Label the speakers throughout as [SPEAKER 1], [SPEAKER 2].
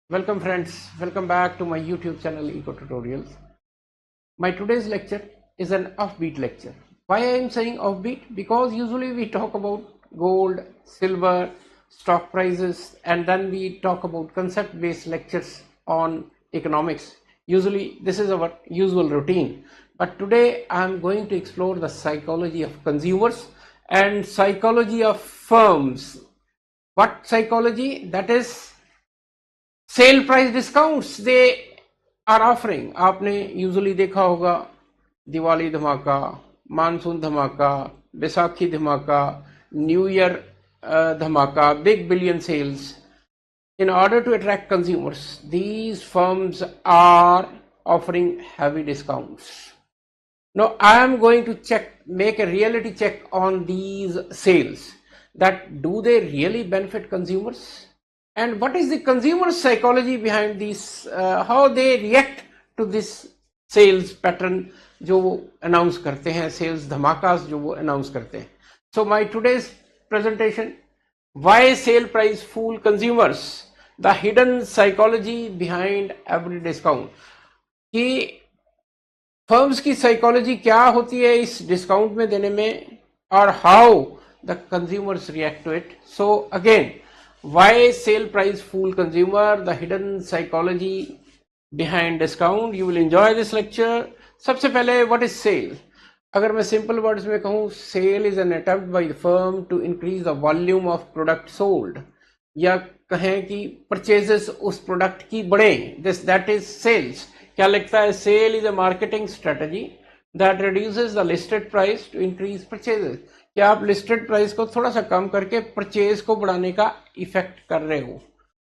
[SPEAKER 1] Welcome friends, welcome back to my YouTube channel Eco Tutorials. My today's lecture is an offbeat lecture. Why I am saying offbeat? Because usually we talk about gold, silver, stock prices, and then we talk about concept based lectures on economics. Usually this is our usual routine. But today I am going to explore the psychology of consumers and psychology of firms. What psychology? That is sale price discounts they are offering. आपने usually देखा होगा दिवाली धमाका, monsoon धमाका, बैसाखी धमाका, new year धमाका, big billion sales. In order to attract consumers, these firms are offering heavy discounts. Now I am going to make a reality check on these sales, that do they really benefit consumers, and what is the consumer psychology behind these, how they react to this sales pattern जो वो announce करते हैं, sales धमाकास जो वो announce करते हैं. So my today's presentation, why sale price fool consumers, the hidden psychology behind every discount, कि firms की साइकोलॉजी क्या होती है इस डिस्काउंट में देने में, और how the consumers react to it. So again, why sale price fool consumer, the hidden psychology behind discount. You will enjoy this lecture. सबसे पहले, what is sale? अगर मैं सिंपल वर्ड्स में कहूँ, sale is an attempt by the firm to increase the volume of product sold, या कहें कि purchases उस प्रोडक्ट की बढ़े. That is sales. क्या लिखता है? Sale is a marketing strategy that reduces the listed price to increase purchases. क्या आप लिस्टेड प्राइस को थोड़ा सा कम करके परचेज को बढ़ाने का इफेक्ट कर रहे हो,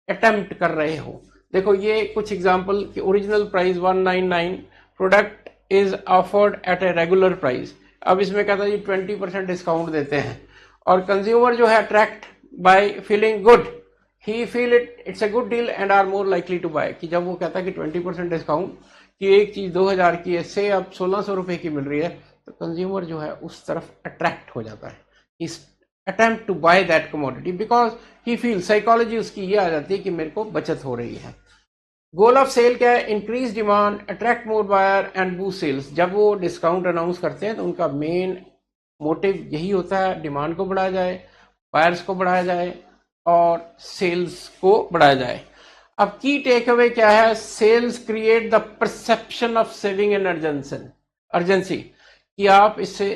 [SPEAKER 1] अटेम्प्ट कर रहे हो. देखो ये कुछ एग्जांपल कि original price 199, product is offered eight a regular price. अब इसमें कहता है 20% डिस्काउंट देते हैं, और कंज्यूमर जो है attract by feeling good, he feel it's a good deal and are more likely to buy. कि जब वो कहता है कि 20% डिस्काउंट, कि एक चीज 2000 की है, से अब 1600 रुपए की मिल रही है, तो कंज्यूमर जो है उस तरफ अट्रैक्ट हो जाता है. इस attempt to buy that commodity because he feel, psychology उसकी ये आ जाती है कि मेरे को बचत हो रही है. गोल ऑफ सेल क्या है? Increase demand, attract more buyer and boost sales. जब वो डिस्काउंट अनाउंस करते हैं तो उनका मेन मोटिव यही होता है, डिमांड को बढ़ाया जाए, बायर्स को बढ़ाया जाए और सेल्स को बढ़ाया जाए. अब की टेक अवे क्या है? Sales create the perception of saving and urgency. कि आप इससे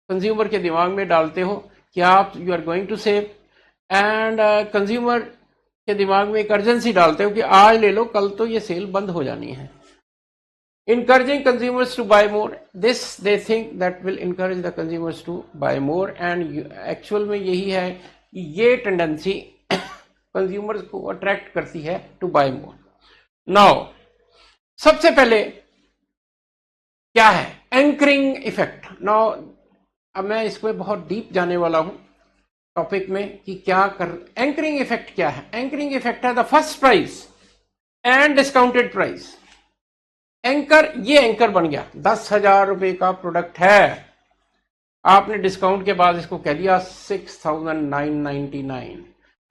[SPEAKER 1] कंज्यूमर के दिमाग में डालते हो कि आप you are going to save, and consumer के दिमाग में एक अर्जेंसी डालते हो कि आज ले लो, कल तो ये सेल बंद हो जानी है. encouraging consumers to buy more, this they think that will encourage the consumers to buy more, and actual में यही है कि ये टेंडेंसी कंज्यूमर्स को अट्रैक्ट करती है टू बाय मोर. नाउ सबसे पहले क्या है? Anchoring effect. नाउ अब मैं इसमें बहुत डीप जाने वाला हूं टॉपिक में कि क्या कर. एंकरिंग इफेक्ट क्या है? एंकरिंग इफेक्ट है the first price and discounted price. Anchor, ये एंकर बन गया. 10,000 रुपए का प्रोडक्ट है, आपने डिस्काउंट के बाद इसको कह दिया 6,999.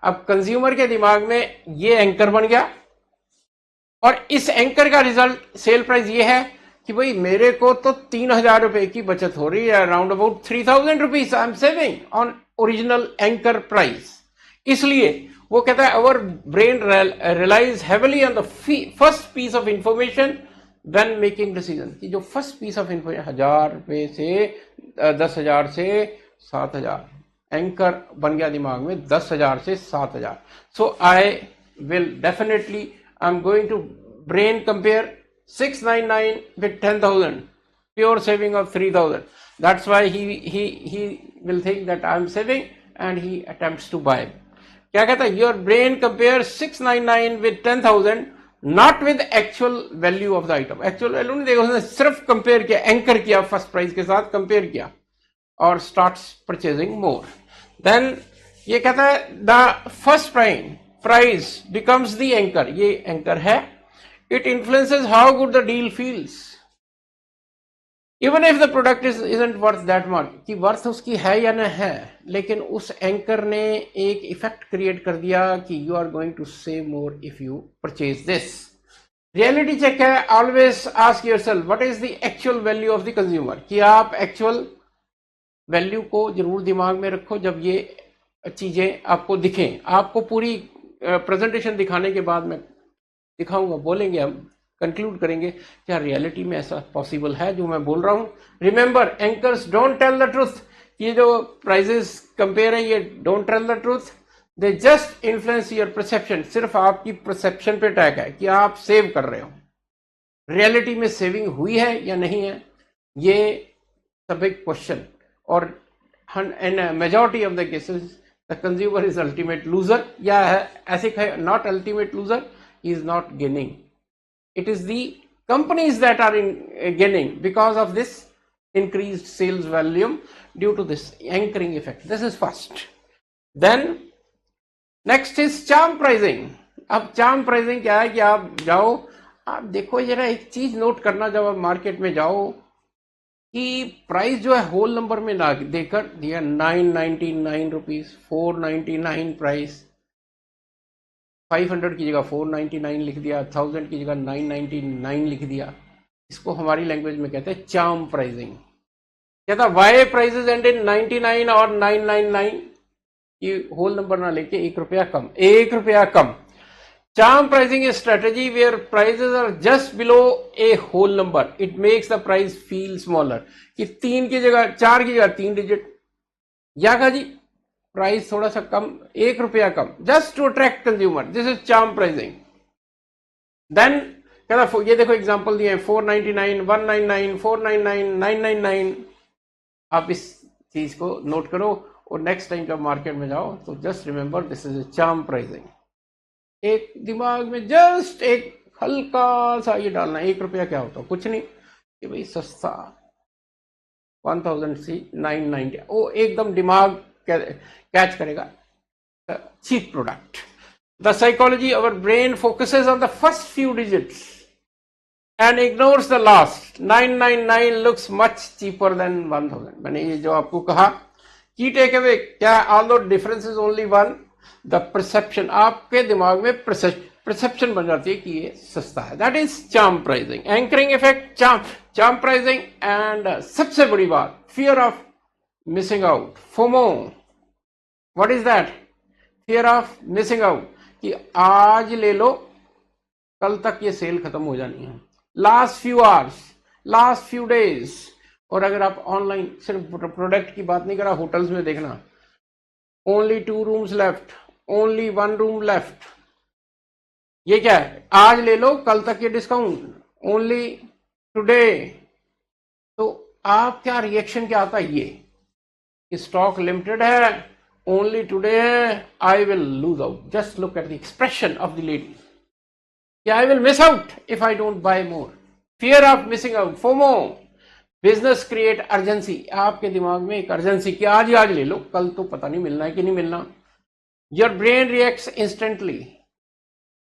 [SPEAKER 1] अब कंज्यूमर के दिमाग में ये एंकर बन गया, और इस एंकर का रिजल्ट सेल प्राइस ये है कि भाई मेरे को तो 3,000 रुपए की बचत हो रही है, around about 3,000 rupees I am saving on original anchor price. इसलिए वो कहता है our brain relies heavily on the first piece of information when making decision. कि जो फर्स्ट पीस ऑफ इंफॉर्मेशन 1,000 रुपए से 10,000 से 7,000, एंकर बन गया दिमाग में 10,000 से 7,000. So I will definitely, I am going to brain compare 699 with 10,000, pure saving of 3,000. That's why he will think that I'm saving and he attempts to buy. क्या कहता है? Your brain compares 699 with 10,000, not with actual value of the item. Actual value नहीं देखा उसने, सिर्फ compare किया, anchor किया, first price के साथ कंपेयर किया, और starts purchasing more. Then ये कहता है the first price becomes the anchor. ये एंकर है. It influences how good the deal feels. Even if the product isn't worth that much, कि वर्थ उसकी है या न है, लेकिन उस एंकर ने एक इफेक्ट क्रिएट कर दिया कि you are going to save more if you purchase this. Reality check है, always ask yourself what is the actual value of the consumer, कि आप एक्चुअल वैल्यू को जरूर दिमाग में रखो जब ये चीजें आपको दिखें। आपको पूरी प्रेजेंटेशन दिखाने के बाद मैं दिखाऊंगा, बोलेंगे, हम कंक्लूड करेंगे क्या रियलिटी में ऐसा पॉसिबल है जो मैं बोल रहा हूं। Remember, anchors don't tell the truth. ये जो प्राइजेस कंपेयर है ये don't tell the truth, they just influence your perception. सिर्फ आपकी परसेप्शन पे टैग है कि आप सेव कर रहे हो। रियलिटी में सेविंग हुई है या नहीं है, ये सब एक क्वेश्चन। और इन majority of the cases the consumer is ultimate loser, या ऐसे not ultimate loser, he is not gaining. It is the companies that are gaining because of this increased sales volume due to this anchoring effect. This is first. Then next is charm pricing. अब charm pricing क्या है कि आप जाओ, आप देखो जरा एक चीज नोट करना, जब आप मार्केट में जाओ कि प्राइस जो है होल नंबर में ना देकर दिया 999 रुपीज, 499 प्राइस, 500 की जगह 499 लिख दिया, 1000 की जगह 999 लिख दिया। इसको हमारी लैंग्वेज में कहते हैं चार्म प्राइसिंग। कहता वाई प्राइसेस एंड इन 99 और 999, ये होल नंबर ना लेके 1 रुपया कम, 1 रुपया कम। Charm pricing is strategy where prices are just below a whole number, it makes the price feel smaller, कि 3 की जगह 4 की जगह 3 डिजिट, या का जी प्राइस थोड़ा सा कम, 1 रुपया कम, just to attract consumer. This is charm pricing. Then कहता ये देखो एग्जांपल दिए 499, 199, 499, 999। आप इस चीज को नोट करो और नेक्स्ट टाइम जब मार्केट में जाओ तो just remember this is charm pricing. एक दिमाग में जस्ट एक हल्का सा ये डालना, 1 रुपया क्या होता है, कुछ नहीं, कि भाई सस्ता 1000 से 990, वो एकदम दिमाग कैच करेगा, cheap product. The psychology, our brain focuses on the first few digits and ignores the last. 999 looks much cheaper than 1000. मैंने ये जो आपको कहा की टेक अवे क्या, although difference is only one, the perception, आपके दिमाग में perception बन जाती है कि ये सस्ता है। That is charm pricing, anchoring effect, charm pricing, and सबसे बड़ी बात fear of missing out, FOMO. What is that? Fear of missing out, कि आज ले लो कल तक ये सेल खत्म हो जानी है, last few hours, last few days. और अगर आप ऑनलाइन, सिर्फ प्रोडक्ट की बात नहीं करा, होटल्स में देखना, only 2 rooms left, only 1 room left, ये क्या है, आज ले लो कल तक ये डिस्काउंट, ओनली टुडे। तो आप क्या रिएक्शन क्या आता है, ये स्टॉक लिमिटेड है, only today, I will lose out. Just look at the expression of the lady. Yeah, I will miss out if I don't buy more. Fear of missing out, FOMO. Business create urgency. आपके दिमाग में एक urgency कि आज ही आज ले लो, कल तो पता नहीं मिलना है कि नहीं मिलना। Your brain reacts instantly.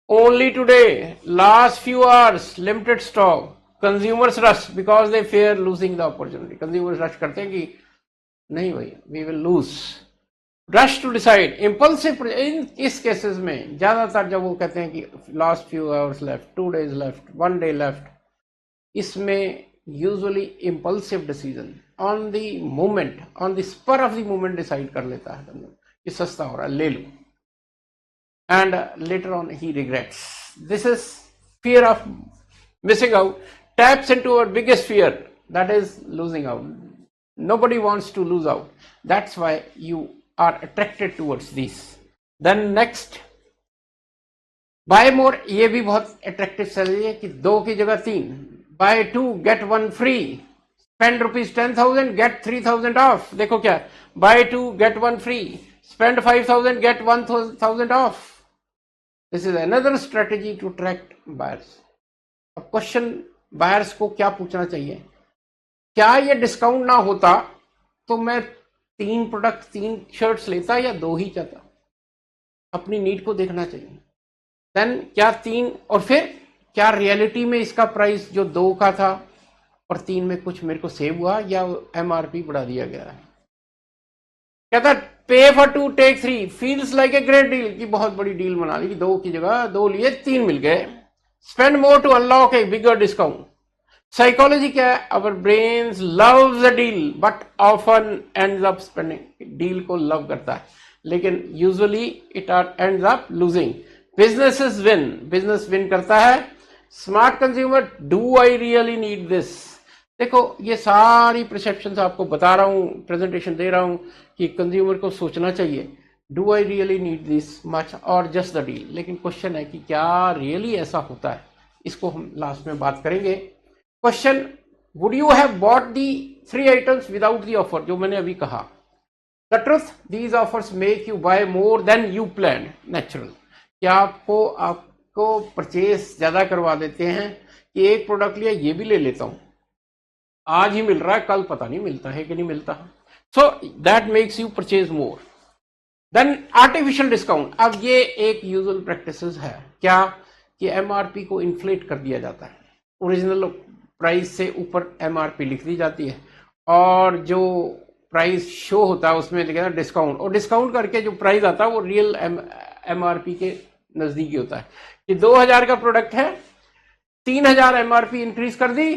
[SPEAKER 1] Only today, last few hours, limited stock. Consumers rush because they fear losing the opportunity. Consumers rush करते हैं कि नहीं भाई, we will lose. Rush to decide, impulsive. इन इस केसेस में ज्यादातर जब वो कहते हैं कि last few hours left, 2 days left, 1 day left, इसमें usually impulsive decision on the moment, on the spur of the moment decide कर लेता है कि सस्ता हो रहा है, ले लो, and later on he regrets. This is fear of missing out, taps into our biggest fear, that is losing out. Nobody wants to lose out, that's why you are attracted towards these. Then next, buy more, ये भी बहुत attractive strategy है कि 2 की जगह 3, buy 2 get 1 free, spend rupees 10,000 get 3,000 off। देखो क्या, buy 2 get 1 free, spend 5,000 get 1,000 off। This is another strategy to attract buyers। अब क्वेश्चन बायर्स को क्या पूछना चाहिए, क्या ये डिस्काउंट ना होता तो मैं 3 प्रोडक्ट 3 शर्ट्स लेता या 2 ही चाहता, अपनी नीड को देखना चाहिए। देन क्या 3, और फिर क्या रियलिटी में इसका प्राइस जो 2 का था और 3 में कुछ मेरे को सेव हुआ या MRP बढ़ा दिया गया है। कहता pay for 2 take 3 feels like a great deal, की बहुत बड़ी डील बना ली, 2 की जगह 2 लिए 3 मिल गए। Spend more to unlock a bigger discount. Psychology क्या है? Our brains loves a deal but often ends up spending. Deal को लव करता है लेकिन usually it ends up losing. Businesses win, business win करता है। Smart consumer, do I really need this? देखो ये सारी परसेप्शंस आपको बता रहा हूं, प्रेजेंटेशन दे रहा हूं कि कंज्यूमर को सोचना चाहिए, do I really need this much और जस्ट द डील। लेकिन क्वेश्चन है कि क्या रियली ऐसा होता है, इसको हम लास्ट में बात करेंगे। Question, would you have bought the 3 items without the offer? जो मैंने अभी कहा, the truth, these offers make you buy more than you plan. Natural, क्या आपको परचेज ज्यादा करवा देते हैं कि एक प्रोडक्ट लिया ये भी ले लेता हूं, आज ही मिल रहा है कल पता नहीं मिलता है कि नहीं मिलता। So that makes you purchase more. Then artificial discount, अब ये एक यूजुअल प्रैक्टिस है क्या कि MRP को इन्फ्लेट कर दिया जाता है, ओरिजिनल प्राइस से ऊपर MRP लिख दी जाती है और जो प्राइस शो होता है उसमें लिखा है डिस्काउंट, और डिस्काउंट करके जो प्राइस आता है वो रियल MRP के नजदीकी होता है कि 2000 का प्रोडक्ट है, 3000 MRP इंक्रीज कर दी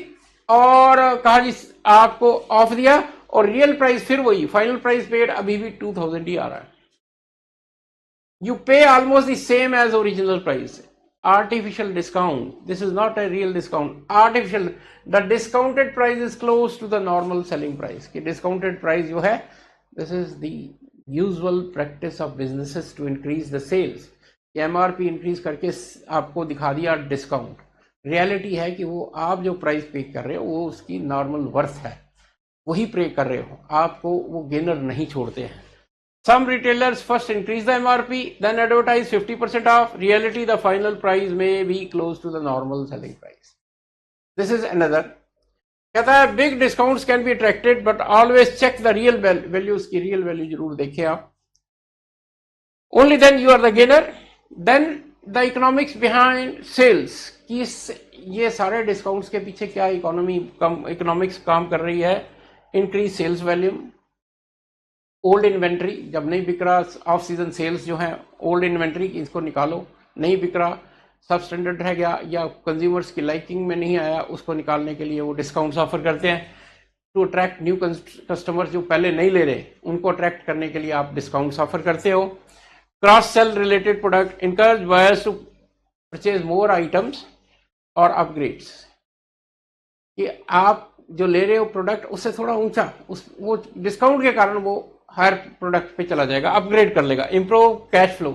[SPEAKER 1] और कहा जी आपको ऑफ दिया, और रियल प्राइस फिर वही फाइनल प्राइस पेड अभी भी 2000 ही आ रहा है। You pay almost the same as original price. Artificial discount, this is not a real discount. Artificial, the discounted price is close to the normal selling price. कि discounted price जो है, this is the usual practice of businesses to increase the sales. MRP increase करके आपको दिखा दिया discount, reality है कि वो आप जो प्राइस पे कर रहे हो वो उसकी नॉर्मल वर्थ है, वही पे कर रहे हो, आपको वो गेनर नहीं छोड़ते हैं। Some retailers first increase the MRP, then advertise 50% off. Reality, the final price may be close to the normal selling price. This is another. कहता है big discounts can be attracted, but always check the real values की real value जरूर देखें आप. Only then you are the gainer. Then the economics behind sales. कि ये सारे discounts के पीछे क्या इकोनॉमिक्स काम कर रही है? Increase sales volume, old inventory जब नहीं बिक रहा, ऑफ सीजन सेल्स जो है, ओल्ड इन्वेंट्री इसको निकालो, नहीं बिक रहा, सब स्टैंडर्ड रह गया या कंज्यूमर्स की लाइकिंग में नहीं आया, उसको निकालने के लिए वो डिस्काउंट्स ऑफर करते हैं। टू अट्रैक्ट न्यू कस्टमर्स जो पहले नहीं ले रहे, उनको अट्रैक्ट करने के लिए आप डिस्काउंट्स ऑफर करते हो। Cross sell related product, encourage buyers to purchase more items और अपग्रेड्स। कि आप जो ले रहे हो प्रोडक्ट उससे थोड़ा ऊंचा, वो डिस्काउंट के कारण वो हायर प्रोडक्ट पे चला जाएगा, अपग्रेड कर लेगा। इंप्रूव कैश फ्लो,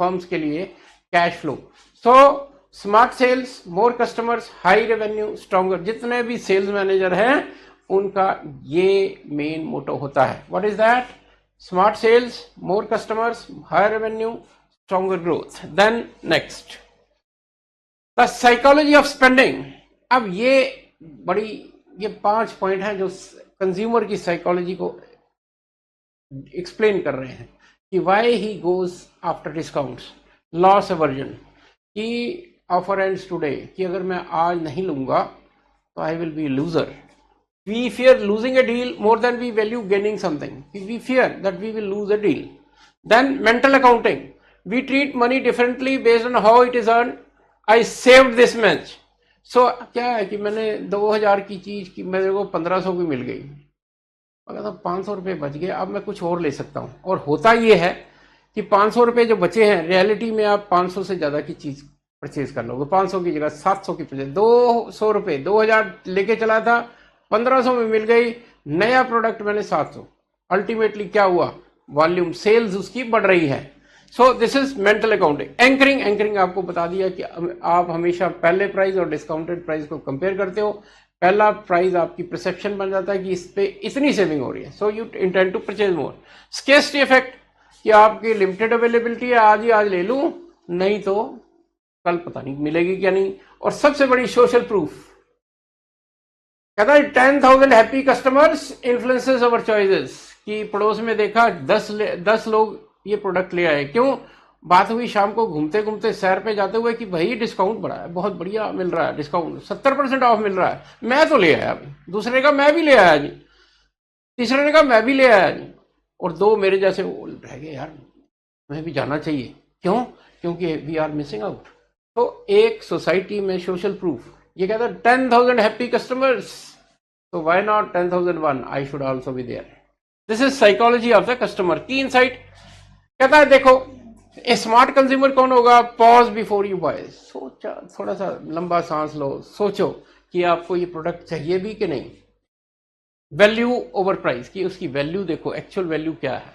[SPEAKER 1] फर्म्स के लिए cash flow. So smart sales, more customers, high revenue, stronger. जितने भी सेल्स मैनेजर हैं उनका ये मेन मोटो होता है। What is that? Smart sales, more customers, higher revenue, stronger growth. Then next, the psychology of spending. अब ये 5 point हैं जो कंज्यूमर की साइकोलॉजी को एक्सप्लेन कर रहे हैं कि why he goes after discounts. Loss aversion, कि ऑफर एंड्स टुडे, कि अगर मैं आज नहीं लूंगा तो I will be loser. We fear losing a deal more than we value gaining something. We fear that we will lose a deal. Then mental accounting, we treat money differently based on how it is earn. I saved this much. So क्या है कि मैंने 2000 की चीज की मेरे को 1500 की मिल गई, अगर तो 500 रुपये बच गए, अब मैं कुछ और ले सकता हूँ। और होता ये है कि 500 रुपये जो बचे हैं, रियलिटी में आप 500 से ज्यादा की चीज परचेज कर लोगे। 500 की जगह 700 की परचेज, 200 रुपये, 2000 लेके चला था, 1500 में मिल गई, नया प्रोडक्ट मैंने 700। अल्टीमेटली क्या हुआ? वॉल्यूम, सेल्स उसकी बढ़ रही है। So this is mental accounting. Anchoring आपको बता दिया कि आप हमेशा पहले प्राइस और डिस्काउंटेड प्राइस को कंपेयर करते हो। पहला प्राइस आपकी परसेप्शन बन जाता है कि इस पे इतनी सेविंग हो रही है, so you intend to purchase more. Scarcity effect, कि आपकी लिमिटेड अवेलेबिलिटी है, आज ही आज ले लूं, नहीं तो कल पता नहीं मिलेगी क्या नहीं। और सबसे बड़ी सोशल प्रूफ, कहता है 10,000 हैप्पी कस्टमर्स इन्फ्लुएंसेस अवर चॉइसेस। कि पड़ोस में देखा 10 लोग ये प्रोडक्ट ले आए, क्यों? बात हुई शाम को घूमते घूमते सैर पे जाते हुए कि भाई डिस्काउंट बढ़ा है, बहुत बढ़िया मिल रहा है, डिस्काउंट 70% ऑफ मिल रहा है, मैं तो ले आया अभी, दूसरे का मैं भी ले आया जी, तीसरे ने कहा मैं भी ले आया जी, और दो मेरे जैसे वो रह गए, यार तुम्हें भी जाना चाहिए। क्यों? क्योंकि वी आर मिसिंग आउट। तो एक सोसाइटी में सोशल प्रूफ, ये कहता है 10,000 हैप्पी कस्टमर्स, तो why not 10,001, I should also be there. This is psychology of the customer की इनसाइट। कहता है देखो ए स्मार्ट कंज्यूमर कौन होगा? पॉज बिफोर यू बाय, सोचा, थोड़ा सा लंबा सांस लो, सोचो कि आपको ये प्रोडक्ट चाहिए भी कि नहीं। वैल्यू ओवर प्राइस की उसकी वैल्यू देखो, एक्चुअल वैल्यू क्या है।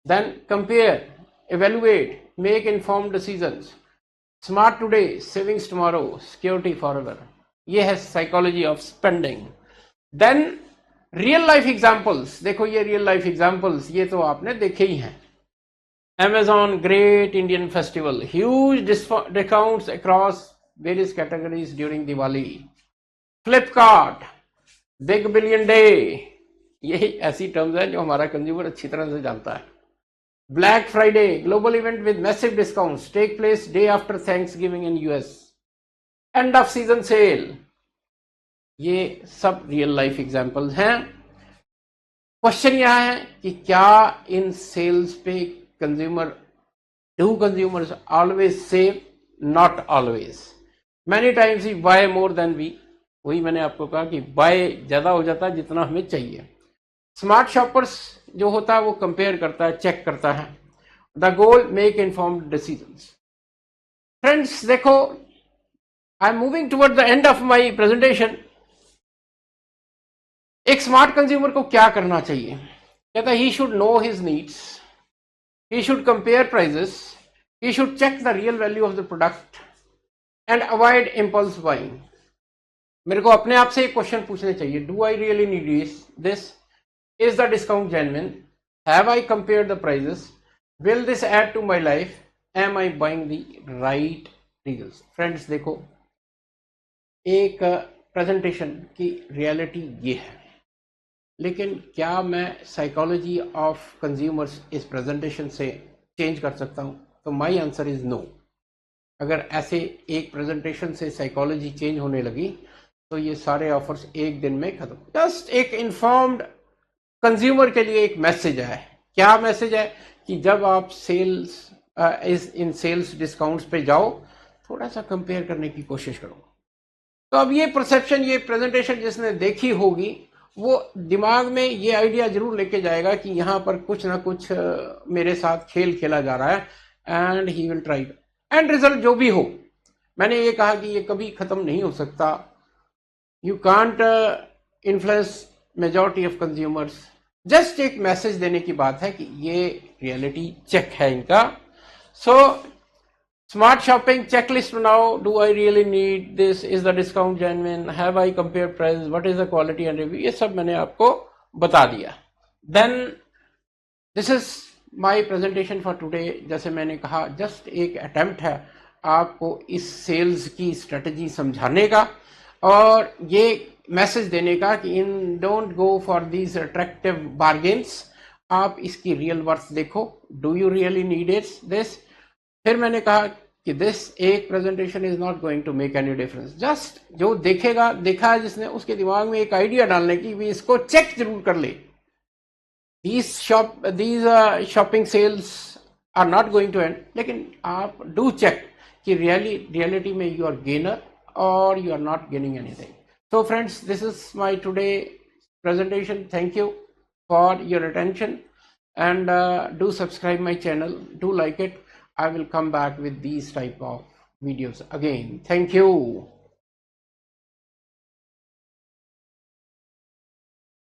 [SPEAKER 1] Then compare, evaluate, make informed decisions, smart today, savings tomorrow, security forever। ये है psychology of spending. Then real life examples, देखो ये रियल लाइफ एग्जांपल्स ये तो आपने देखे ही हैं। Amazon Great Indian Festival, huge discounts across various categories during Diwali। Flipkart, Big Billion Day, यही ऐसी टर्म्स है जो हमारा कंज्यूमर अच्छी तरह से जानता है। Black Friday, global event with massive discounts, take place day after Thanksgiving in US। End of season sale, ये सब रियल लाइफ एग्जांपल्स हैं। क्वेश्चन यह है कि क्या इन सेल्स पे consumers always save? Not always। Many times we buy more than we, वही मैंने आपको कहा कि बाय ज्यादा हो जाता है जितना हमें चाहिए। स्मार्ट शॉपर्स जो होता है वो कंपेयर करता है, चेक करता है। The goal, make informed decisions. Friends देखो, I am moving toward the end of my presentation. एक स्मार्ट कंज्यूमर को क्या करना चाहिए? कहता है he should know his needs, he should compare prices, he should check the real value of the product and avoid impulse buying। मेरे को अपने आप से एक क्वेश्चन पूछने चाहिए, do I really need this? Is the discount genuine? Have I compared the prices? Will this add to my life? Am I buying the right deals? Friends देखो, एक प्रेजेंटेशन की रियलिटी ये है, लेकिन क्या मैं साइकोलॉजी ऑफ कंज्यूमर्स इस presentation से चेंज कर सकता हूं? तो माय आंसर इज नो। अगर ऐसे एक प्रेजेंटेशन से साइकोलॉजी चेंज होने लगी तो ये सारे ऑफर्स एक दिन में खत्म। जस्ट एक इन्फॉर्म्ड कंज्यूमर के लिए एक मैसेज है। क्या मैसेज है? कि जब आप इन सेल्स डिस्काउंट्स पे जाओ, थोड़ा सा कंपेयर करने की कोशिश करो। तो अब ये परसेप्शन, ये प्रेजेंटेशन जिसने देखी होगी वो दिमाग में ये आइडिया जरूर लेके जाएगा कि यहाँ पर कुछ ना कुछ मेरे साथ खेल खेला जा रहा है, and he will try. And result जो भी हो, मैंने ये कहा कि ये कभी खत्म नहीं हो सकता। You can't influence majority of consumers. Just एक मैसेज देने की बात है कि ये रियलिटी चेक है इनका। सो स्मार्ट शॉपिंग चेकलिस्ट बनाओ, do I really need this? Is the discount genuine? Have I compare price? What is the quality and review? ये सब मैंने आपको बता दिया। Then this is my presentation for today. जैसे मैंने कहा, जस्ट एक अटेम्प्ट है आपको इस सेल्स की स्ट्रेटजी समझाने का और ये मैसेज देने का कि इन don't go for these attractive bargains. आप इसकी रियल वर्थ देखो, do you really need it this? फिर मैंने कहा कि दिस एक presentation is not going to make any difference. Just जो देखा है जिसने, उसके दिमाग में एक आइडिया डालने की भी इसको चेक जरूर कर ले। These shopping sales are not going to end, लेकिन आप डू चेक कि रियलिटी में यू आर गेनर और you are not gaining anything. So friends, this is my today presentation. Thank you for your attention, and do subscribe my channel, do like it. I will come back with these type of videos again. Thank you.